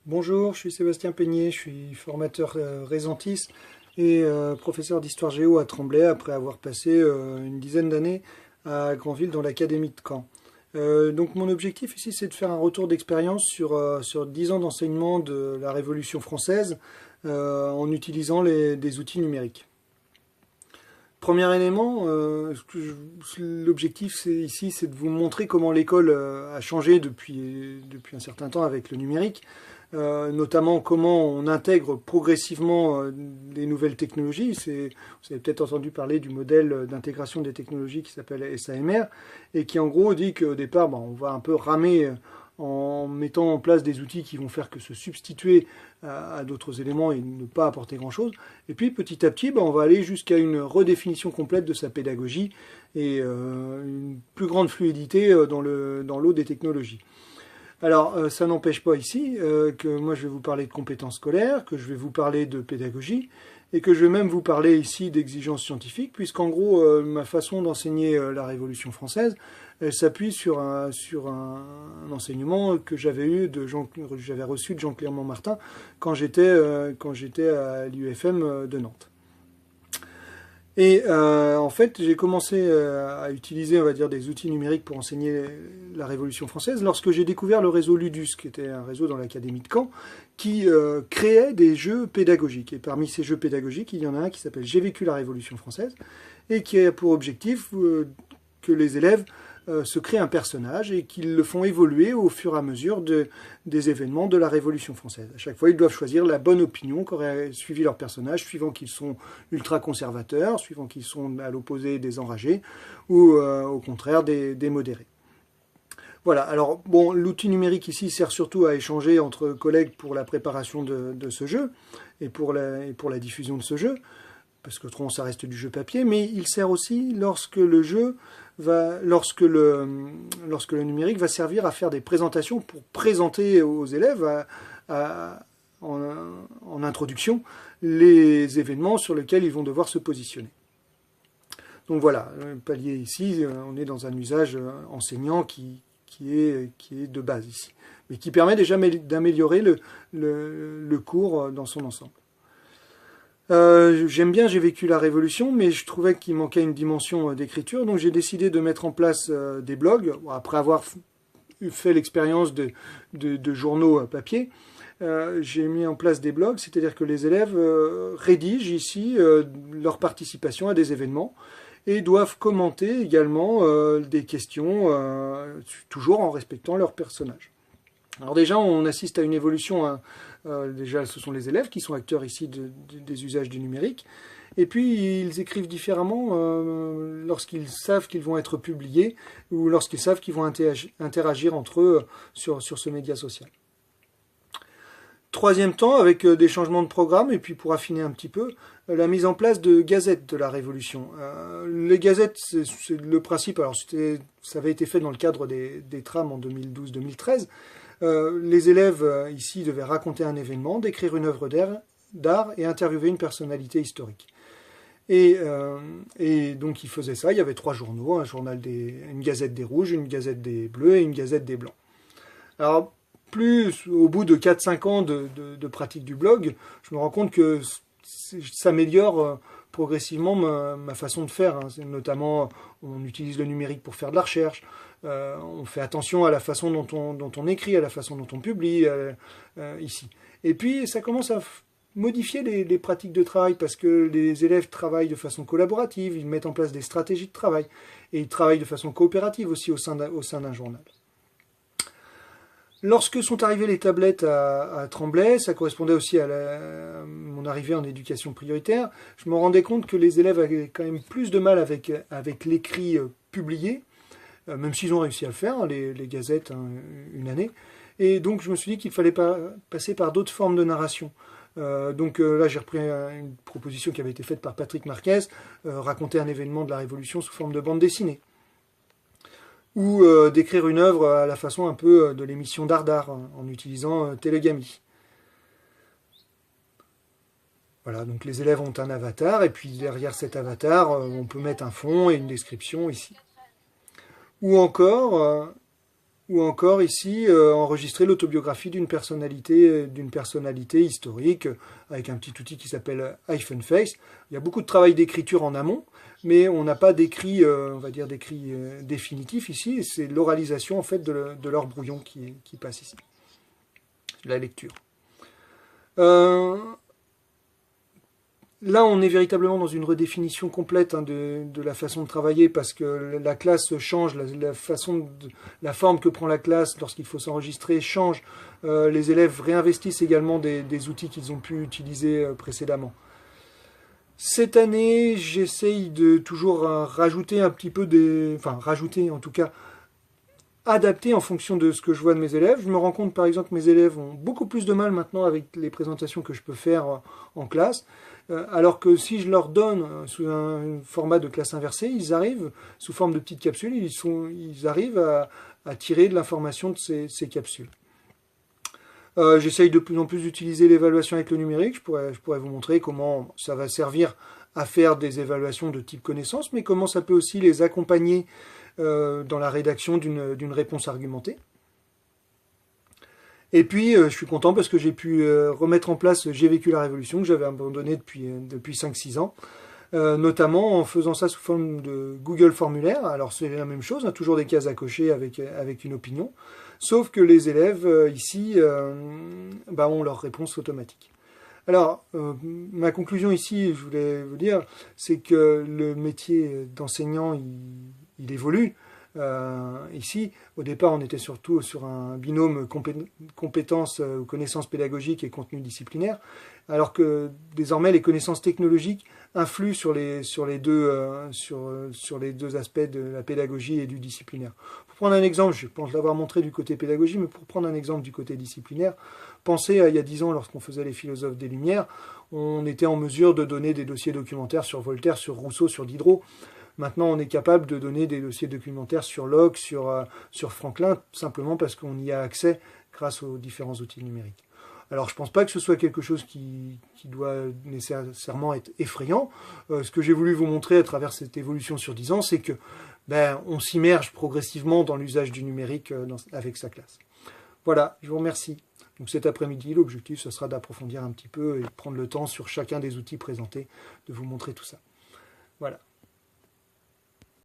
Bonjour, je suis Sébastien Peigné, je suis formateur Résentis et professeur d'histoire géo à Tremblay après avoir passé une dizaine d'années à Granville dans l'académie de Caen. Donc mon objectif ici c'est de faire un retour d'expérience sur 10 ans d'enseignement de la Révolution française en utilisant des outils numériques. Premier élément, l'objectif ici c'est de vous montrer comment l'école a changé depuis un certain temps avec le numérique. Notamment comment on intègre progressivement les nouvelles technologies. Vous avez peut-être entendu parler du modèle d'intégration des technologies qui s'appelle SAMR et qui en gros dit qu'au départ on va un peu ramer en mettant en place des outils qui vont faire que se substituer à d'autres éléments et ne pas apporter grand-chose. Et puis petit à petit on va aller jusqu'à une redéfinition complète de sa pédagogie et une plus grande fluidité dans l'eau des technologies. Alors, ça n'empêche pas ici que moi je vais vous parler de compétences scolaires, que je vais vous parler de pédagogie, et que je vais même vous parler ici d'exigences scientifiques, puisqu'en gros, ma façon d'enseigner la Révolution française, elle s'appuie sur un enseignement que j'avais reçu de Jean Clermont-Martin quand j'étais à l'UFM de Nantes. Et en fait, j'ai commencé à utiliser, on va dire, des outils numériques pour enseigner la Révolution française lorsque j'ai découvert le réseau Ludus, qui était un réseau dans l'Académie de Caen, qui créait des jeux pédagogiques. Et parmi ces jeux pédagogiques, il y en a un qui s'appelle J'ai vécu la Révolution française, et qui a pour objectif que les élèves se créent un personnage et qu'ils le font évoluer au fur et à mesure des événements de la Révolution française. À chaque fois, ils doivent choisir la bonne opinion qu'aurait suivi leur personnage, suivant qu'ils sont ultra-conservateurs, suivant qu'ils sont à l'opposé des enragés, ou au contraire des modérés. Voilà, alors bon, l'outil numérique ici sert surtout à échanger entre collègues pour la préparation de ce jeu et pour la diffusion de ce jeu, parce que autrement ça reste du jeu papier, mais il sert aussi lorsque le numérique va servir à faire des présentations pour présenter aux élèves en introduction les événements sur lesquels ils vont devoir se positionner. Donc voilà, le palier ici, on est dans un usage enseignant qui est de base ici, mais qui permet déjà d'améliorer le cours dans son ensemble. J'aime bien, j'ai vécu la Révolution, mais je trouvais qu'il manquait une dimension d'écriture, donc j'ai décidé de mettre en place des blogs, après avoir fait l'expérience de journaux papier. J'ai mis en place des blogs, c'est-à-dire que les élèves rédigent ici leur participation à des événements et doivent commenter également des questions, toujours en respectant leur personnage. Alors déjà, on assiste à une évolution. Déjà, ce sont les élèves qui sont acteurs ici des usages du numérique. Et puis, ils écrivent différemment lorsqu'ils savent qu'ils vont être publiés ou lorsqu'ils savent qu'ils vont interagir entre eux sur ce média social. Troisième temps, avec des changements de programme, et puis pour affiner un petit peu, la mise en place de gazettes de la Révolution. Les gazettes, c'est le principe, alors ça avait été fait dans le cadre des trams en 2012-2013. Les élèves ici devaient raconter un événement, décrire une œuvre d'art et interviewer une personnalité historique. Et donc ils faisaient ça, il y avait 3 journaux, une gazette des rouges, une gazette des bleus et une gazette des blancs. Alors au bout de 4-5 ans de pratique du blog, je me rends compte que ça améliore progressivement ma façon de faire. Notamment, on utilise le numérique pour faire de la recherche, on fait attention à la façon dont on écrit, à la façon dont on publie ici. Et puis, ça commence à modifier les pratiques de travail parce que les élèves travaillent de façon collaborative, ils mettent en place des stratégies de travail et ils travaillent de façon coopérative aussi au sein d'un journal. Lorsque sont arrivées les tablettes à Tremblay, ça correspondait aussi à mon arrivée en éducation prioritaire, je me rendais compte que les élèves avaient quand même plus de mal avec l'écrit publié, même s'ils ont réussi à le faire, les gazettes, une année. Et donc je me suis dit qu'il fallait passer par d'autres formes de narration. Donc là j'ai repris une proposition qui avait été faite par Patrick Marquez, raconter un événement de la Révolution sous forme de bande dessinée. Ou d'écrire une œuvre à la façon un peu de l'émission Dardar, en utilisant Télégami. Voilà, donc les élèves ont un avatar, et puis derrière cet avatar, on peut mettre un fond et une description ici. Ou encore, ou encore ici enregistrer l'autobiographie d'une personnalité historique avec un petit outil qui s'appelle -face. Il y a beaucoup de travail d'écriture en amont, mais on n'a pas d'écrit, on va dire d'écrit définitif ici. C'est l'oralisation en fait de leur brouillon qui passe ici, la lecture. Là, on est véritablement dans une redéfinition complète de la façon de travailler parce que la classe change, la forme que prend la classe lorsqu'il faut s'enregistrer change. Les élèves réinvestissent également des outils qu'ils ont pu utiliser précédemment. Cette année, j'essaye de toujours rajouter un petit peu rajouter en tout cas, adapter en fonction de ce que je vois de mes élèves. Je me rends compte par exemple que mes élèves ont beaucoup plus de mal maintenant avec les présentations que je peux faire en classe. Alors que si je leur donne sous un format de classe inversée, ils arrivent, sous forme de petites capsules, ils arrivent à tirer de l'information de ces capsules. J'essaye de plus en plus d'utiliser l'évaluation avec le numérique. Je pourrais vous montrer comment ça va servir à faire des évaluations de type connaissance, mais comment ça peut aussi les accompagner dans la rédaction d'une réponse argumentée. Et puis, je suis content parce que j'ai pu remettre en place J'ai vécu la révolution, que j'avais abandonné depuis 5-6 ans, notamment en faisant ça sous forme de Google Formulaire. Alors, c'est la même chose, toujours des cases à cocher avec une opinion, sauf que les élèves, ici, ont leur réponse automatique. Alors, ma conclusion ici, je voulais vous dire, c'est que le métier d'enseignant, il évolue. Ici, au départ, on était surtout sur un binôme compétences ou connaissances pédagogiques et contenu disciplinaire, alors que désormais les connaissances technologiques influent sur les deux aspects de la pédagogie et du disciplinaire. Pour prendre un exemple, je pense l'avoir montré du côté pédagogie, mais pour prendre un exemple du côté disciplinaire, pensez à il y a 10 ans, lorsqu'on faisait les philosophes des Lumières, on était en mesure de donner des dossiers documentaires sur Voltaire, sur Rousseau, sur Diderot. Maintenant, on est capable de donner des dossiers documentaires sur Locke, sur Franklin, simplement parce qu'on y a accès grâce aux différents outils numériques. Alors, je ne pense pas que ce soit quelque chose qui doit nécessairement être effrayant. Ce que j'ai voulu vous montrer à travers cette évolution sur 10 ans, c'est que on s'immerge progressivement dans l'usage du numérique avec sa classe. Voilà, je vous remercie. Donc cet après-midi, l'objectif, ce sera d'approfondir un petit peu et de prendre le temps sur chacun des outils présentés, de vous montrer tout ça. Voilà.